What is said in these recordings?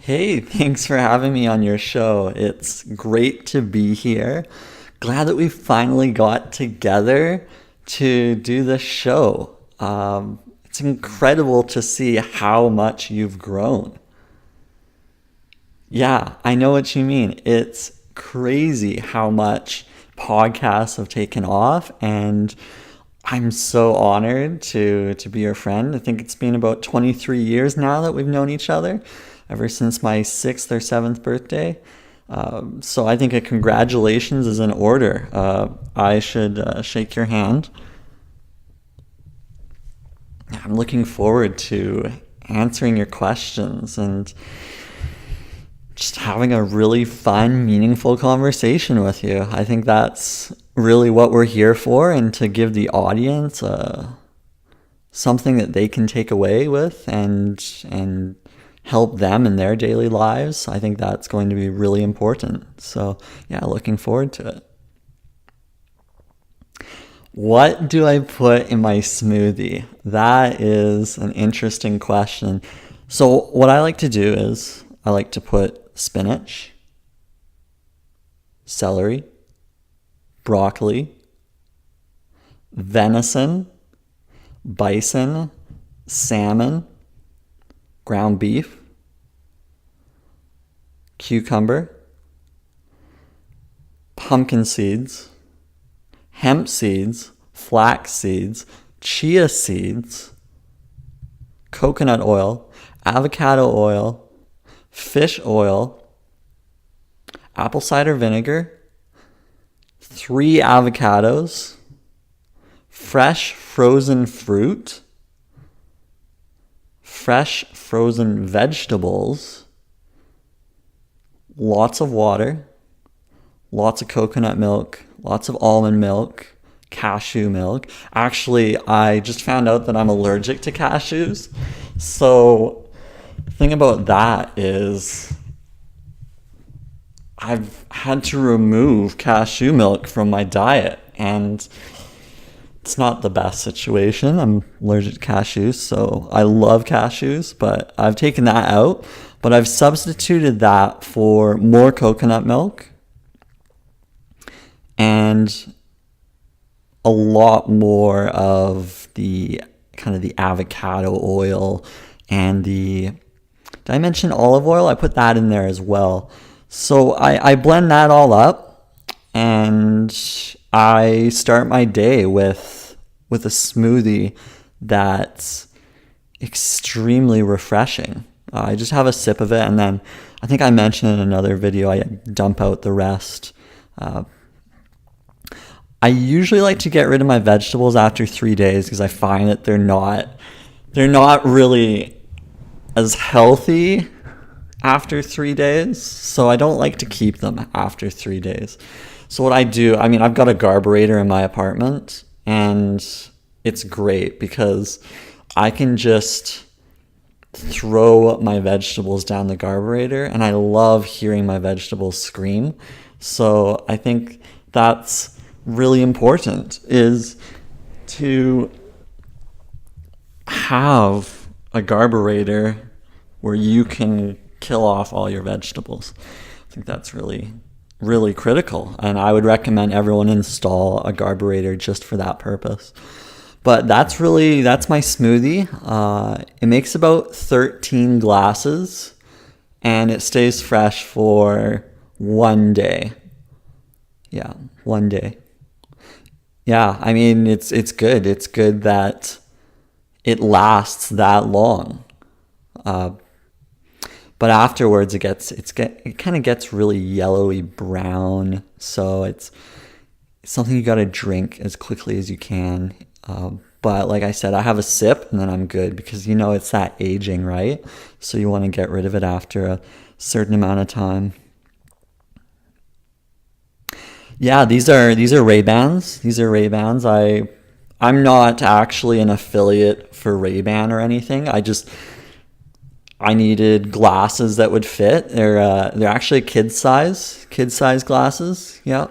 Hey, thanks for having me on your show. It's great to be here. Glad that we finally got together to do this show. It's incredible to see how much you've grown. Yeah, I know what you mean. It's crazy how much podcasts have taken off, and I'm so honored to be your friend. I think it's been about 23 years now that we've known each other, ever since my sixth or seventh birthday. So I think a congratulations is in order. I should shake your hand. I'm looking forward to answering your questions and just having a really fun, meaningful conversation with you. I think that's really what we're here for, and to give the audience something that they can take away with and help them in their daily lives. I think that's going to be really important. So yeah, looking forward to it. What do I put in my smoothie? That is an interesting question. So what I like to do is I like to put spinach, celery, broccoli, venison, bison, salmon, ground beef, cucumber, pumpkin seeds, hemp seeds, flax seeds, chia seeds, coconut oil, avocado oil, fish oil, apple cider vinegar, 3 avocados, fresh frozen fruit, fresh frozen vegetables, lots of water, lots of coconut milk, lots of almond milk, cashew milk. Actually, I just found out that I'm allergic to cashews. So the thing about that is I've had to remove cashew milk from my diet, and it's not the best situation. I'm allergic to cashews, so I love cashews, but I've taken that out. But I've substituted that for more coconut milk and a lot more of the kind of the avocado oil and did I mention olive oil? I put that in there as well. So I blend that all up, and I start my day with a smoothie that's extremely refreshing. I just have a sip of it, and then I think I mentioned in another video, I dump out the rest. I usually like to get rid of my vegetables after 3 days because I find that they're not really as healthy after 3 days. So I don't like to keep them after 3 days. So what I do, I mean, I've got a garburator in my apartment, and it's great because I can just throw my vegetables down the garburator, and I love hearing my vegetables scream. So I think that's really important, is to have a garburator where you can kill off all your vegetables. I think that's really, really critical, and I would recommend everyone install a garburator just for that purpose. But that's my smoothie. It makes about 13 glasses, and it stays fresh for 1 day. Yeah, 1 day. Yeah, I mean, it's good. It's good that it lasts that long. But afterwards, it kind of gets really yellowy brown. So it's something you got to drink as quickly as you can. But like I said, I have a sip and then I'm good, because it's that aging, right? So you want to get rid of it after a certain amount of time. Yeah, these are Ray-Bans. These are Ray-Bans. I'm not actually an affiliate for Ray-Ban or anything. I needed glasses that would fit. They're actually kid size glasses. Yeah,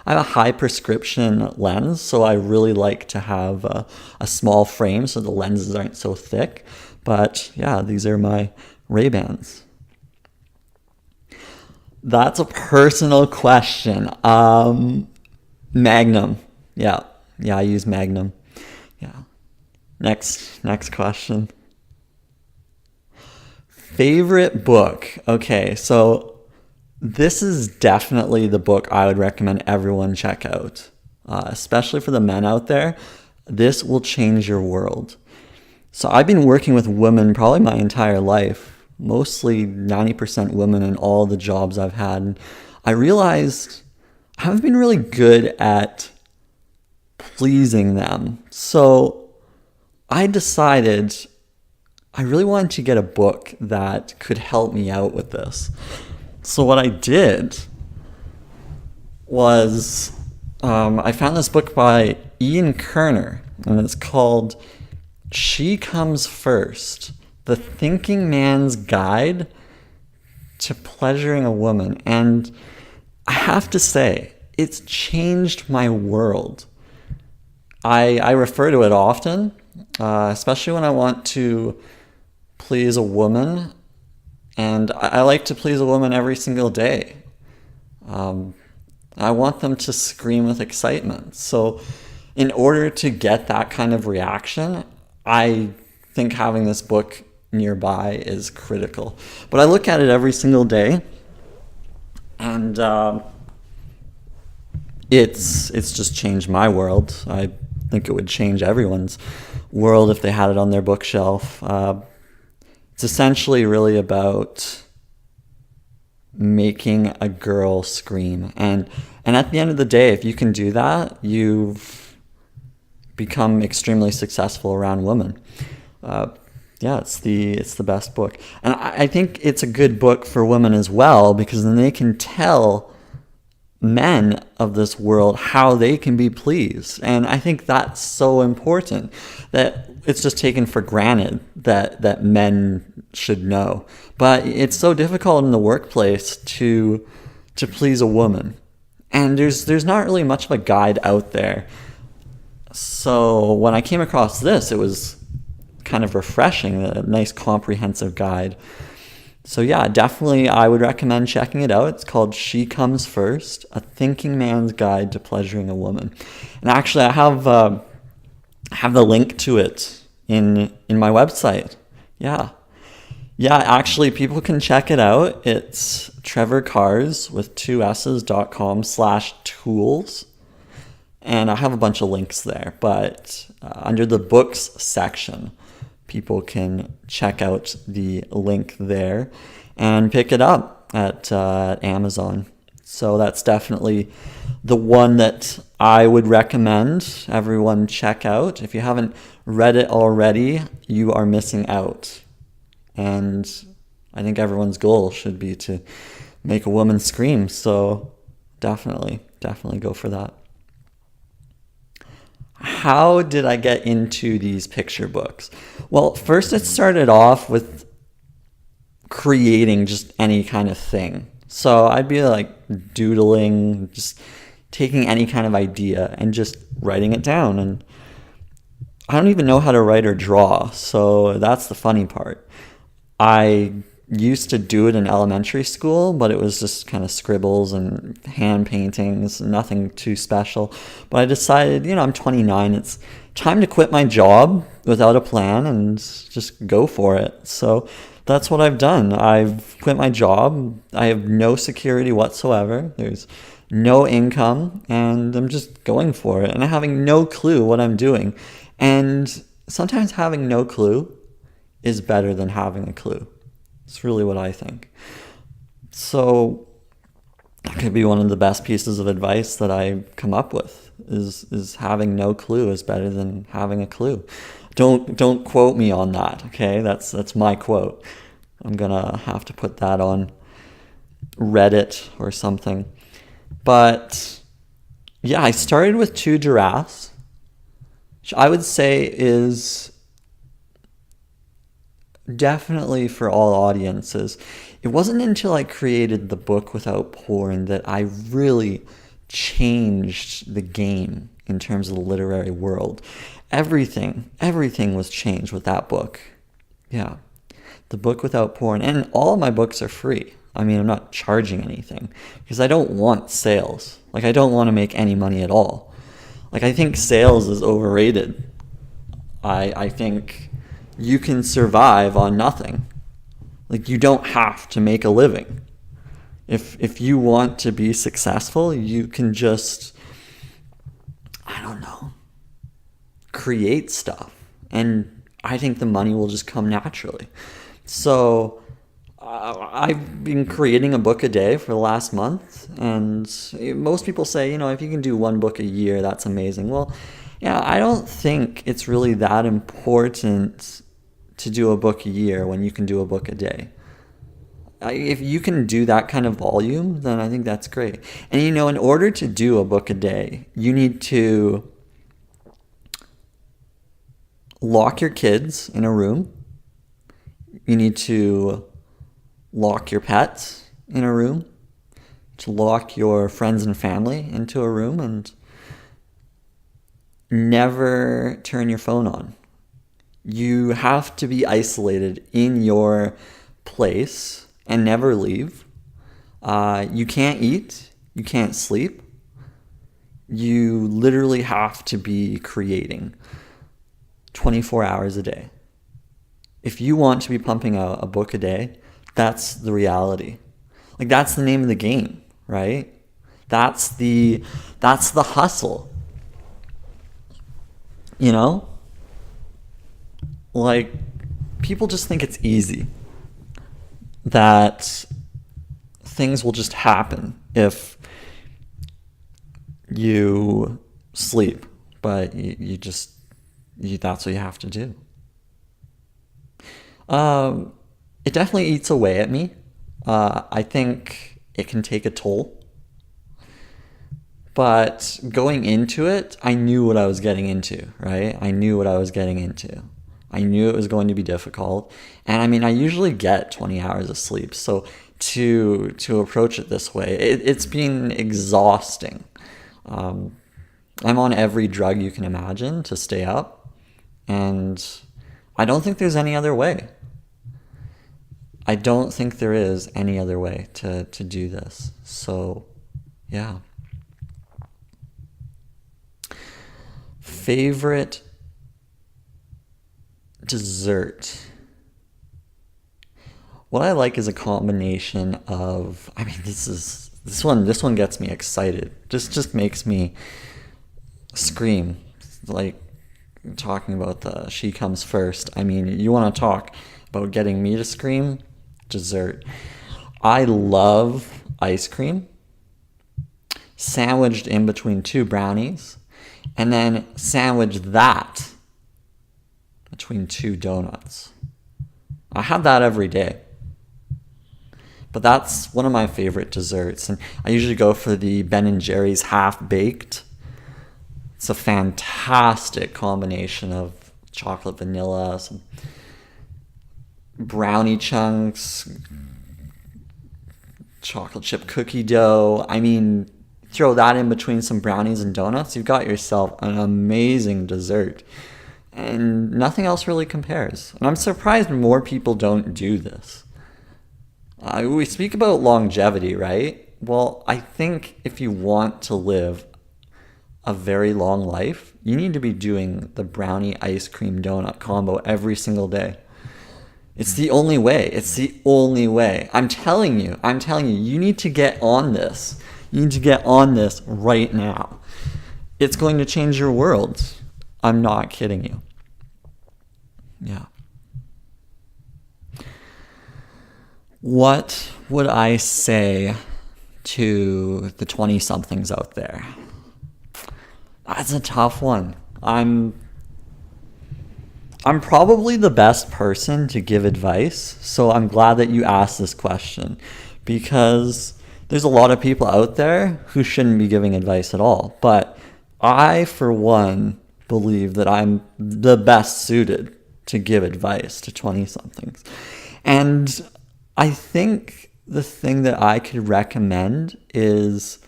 I have a high prescription lens, so I really like to have a small frame so the lenses aren't so thick. But yeah, these are my Ray-Bans. That's a personal question. Magnum. Yeah. Yeah, I use Magnum. Yeah. Next question. Favorite book. Okay, so this is definitely the book I would recommend everyone check out. Especially for the men out there. This will change your world. So I've been working with women probably my entire life, mostly 90% women in all the jobs I've had. And I realized I haven't been really good at pleasing them. So I decided I really wanted to get a book that could help me out with this. So what I did was I found this book by Ian Kerner, and it's called She Comes First, The Thinking Man's Guide to Pleasuring a Woman. And I have to say, it's changed my world. I refer to it often, especially when I want to please a woman. And I like to please a woman every single day. I want them to scream with excitement. So in order to get that kind of reaction, I think having this book nearby is critical. But I look at it every single day, and it's just changed my world. I think it would change everyone's world if they had it on their bookshelf. It's essentially really about making a girl scream. And at the end of the day, if you can do that, you've become extremely successful around women. Yeah, it's the best book. And I think it's a good book for women as well, because then they can tell men of this world how they can be pleased. And I think that's so important, that it's just taken for granted that men should know. But it's so difficult in the workplace to please a woman. And there's not really much of a guide out there. So when I came across this, it was kind of refreshing, a nice comprehensive guide. So yeah, definitely I would recommend checking it out. It's called She Comes First, A Thinking Man's Guide to Pleasuring a Woman. And actually I have the link to it in my website. Yeah, actually people can check it out. It's trevorcars with 2 S's.com/tools. And I have a bunch of links there, but under the books section, people can check out the link there and pick it up at Amazon. So that's definitely the one that I would recommend everyone check out. If you haven't read it already, you are missing out. And I think everyone's goal should be to make a woman scream. So definitely go for that. How did I get into these picture books? Well, first it started off with creating just any kind of thing. So I'd be like doodling, just taking any kind of idea and just writing it down. And I don't even know how to write or draw, so that's the funny part. I used to do it in elementary school, but it was just kind of scribbles and hand paintings, nothing too special. But I decided, I'm 29, it's time to quit my job without a plan and just go for it. So that's what I've done. I've quit my job. I have no security whatsoever. There's no income, and I'm just going for it and having no clue what I'm doing. And sometimes having no clue is better than having a clue. It's really what I think. So that could be one of the best pieces of advice that I come up with is having no clue is better than having a clue. Don't quote me on that, okay? That's my quote. I'm gonna have to put that on Reddit or something. But yeah, I started with 2 giraffes, which I would say is definitely for all audiences. It wasn't until I created the book Without Porn that I really changed the game in terms of the literary world. Everything was changed with that book. Yeah. The book Without Porn. And all of my books are free. I mean, I'm not charging anything because I don't want sales. Like, I don't want to make any money at all. Like, I think sales is overrated. I think you can survive on nothing. Like, you don't have to make a living. If you want to be successful, you can just, I don't know, create stuff. And I think the money will just come naturally. So I've been creating a book a day for the last month. And most people say, if you can do one book a year, that's amazing. Well, yeah, I don't think it's really that important to do a book a year when you can do a book a day. If you can do that kind of volume, then I think that's great. And in order to do a book a day, you need to lock your kids in a room. You need to lock your pets in a room, to lock your friends and family into a room, and never turn your phone on. You have to be isolated in your place and never leave. You can't eat. You can't sleep. You literally have to be creating 24 hours a day. If you want to be pumping out a book a day, that's the reality. Like, that's the name of the game, right? That's the hustle. Like, people just think it's easy. That things will just happen if you sleep, but you that's what you have to do. It definitely eats away at me. I think it can take a toll. But going into it, I knew what I was getting into, right? I knew what I was getting into. I knew it was going to be difficult. And I mean, I usually get 20 hours of sleep. So to approach it this way, it's been exhausting. I'm on every drug you can imagine to stay up. And I don't think there's any other way. I don't think there is any other way to do this. So, yeah. Favorite dessert. What I like is a combination of, I mean, this one gets me excited. Just makes me scream. Like talking about the she comes first. I mean, you want to talk about getting me to scream? Dessert. I love ice cream sandwiched in between two brownies, and then sandwich that between two donuts. I have that every day. But that's one of my favorite desserts. And I usually go for the Ben & Jerry's half-baked. It's a fantastic combination of chocolate, vanilla, some brownie chunks, chocolate chip cookie dough. I mean, throw that in between some brownies and donuts, you've got yourself an amazing dessert. And nothing else really compares. And I'm surprised more people don't do this. We speak about longevity, right? Well, I think if you want to live a very long life, you need to be doing the brownie ice cream donut combo every single day. It's the only way. It's the only way. I'm telling you, you need to get on this. You need to get on this right now. It's going to change your world. I'm not kidding you. Yeah. What would I say to the 20-somethings out there? That's a tough one. I'm probably the best person to give advice, so I'm glad that you asked this question, because there's a lot of people out there who shouldn't be giving advice at all. But I, for one, believe that I'm the best suited to give advice to 20-somethings. And I think the thing that I could recommend is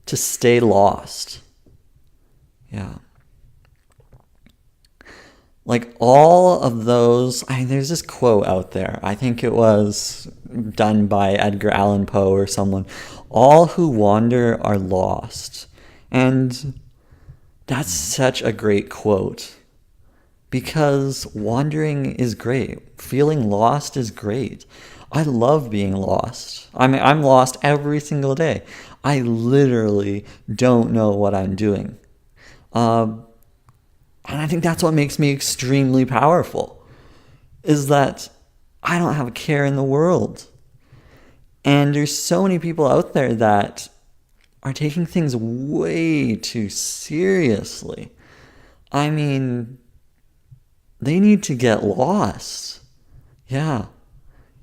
to stay lost. Yeah. like all of those, there's this quote out there. I think it was done by Edgar Allan Poe or someone. All who wander are lost. And that's such a great quote, because wandering is great. Feeling lost is great. I love being lost. I'm lost every single day. I literally don't know what I'm doing. And I think that's what makes me extremely powerful, is that I don't have a care in the world. And there's so many people out there that are taking things way too seriously. I mean, they need to get lost. Yeah.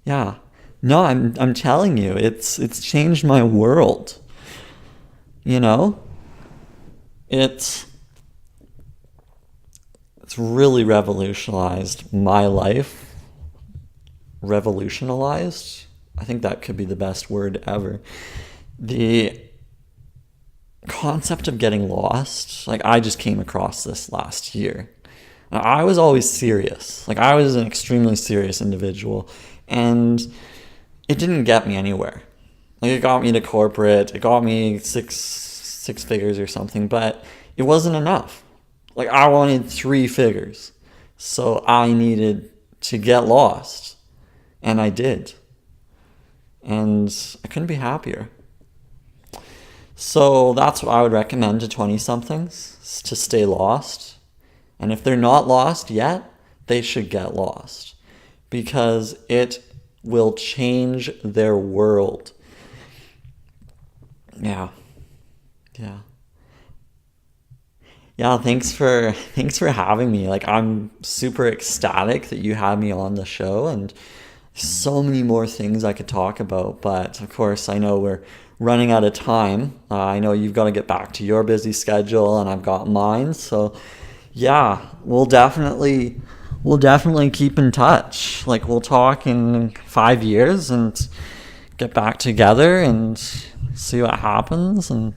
No, I'm telling you, it's changed my world. You know? It's really revolutionized my life. Revolutionized? I think that could be the best word ever. The concept of getting lost, like I just came across this last year. Now, I was always serious. Like I was an extremely serious individual, and it didn't get me anywhere. Like it got me to corporate, it got me six figures or something, but it wasn't enough. Like I wanted 3 figures. So I needed to get lost. And I did. And I couldn't be happier. So that's what I would recommend to 20-somethings, to stay lost. And if they're not lost yet, they should get lost, because it will change their world. Yeah. Yeah, thanks for having me. Like I'm super ecstatic that you had me on the show, and so many more things I could talk about, but of course I know we're running out of time. I know you've got to get back to your busy schedule, and I've got mine. So yeah, we'll definitely keep in touch. Like we'll talk in 5 years and get back together and see what happens, and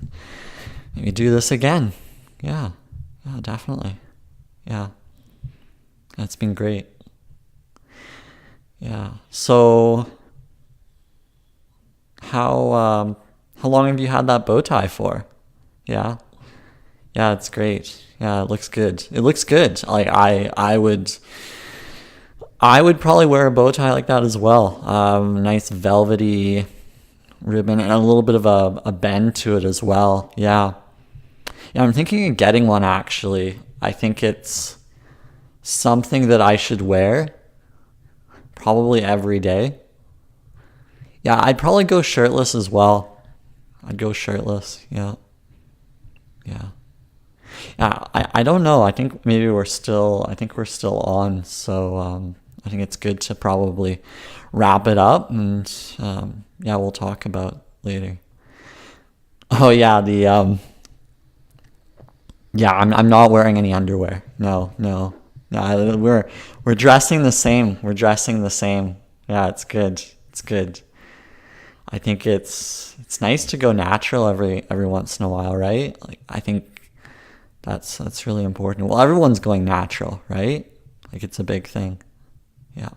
maybe do this again. Yeah, definitely. Yeah, it's been great. Yeah. So how long have you had that bow tie for? Yeah. Yeah, it's great. Yeah, it looks good. Like I would probably wear a bow tie like that as well. Nice velvety ribbon and a little bit of a bend to it as well. Yeah, I'm thinking of getting one actually. I think it's something that I should wear probably every day. Yeah, I'd probably go shirtless as well. I'd go shirtless. Yeah. I don't know. I think maybe we're still on. So I think it's good to probably wrap it up, and we'll talk about later. Oh yeah, I'm not wearing any underwear. No. We're dressing the same. Yeah, it's good. I think it's nice to go natural every once in a while, right? Like I think that's really important. Well, everyone's going natural, right? Like it's a big thing. Yeah.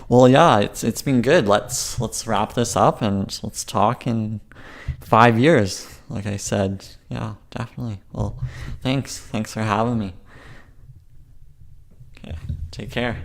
Well, yeah, it's been good. Let's wrap this up and let's talk in 5 years. Like I said, yeah, definitely. Well, thanks for having me. Okay, take care.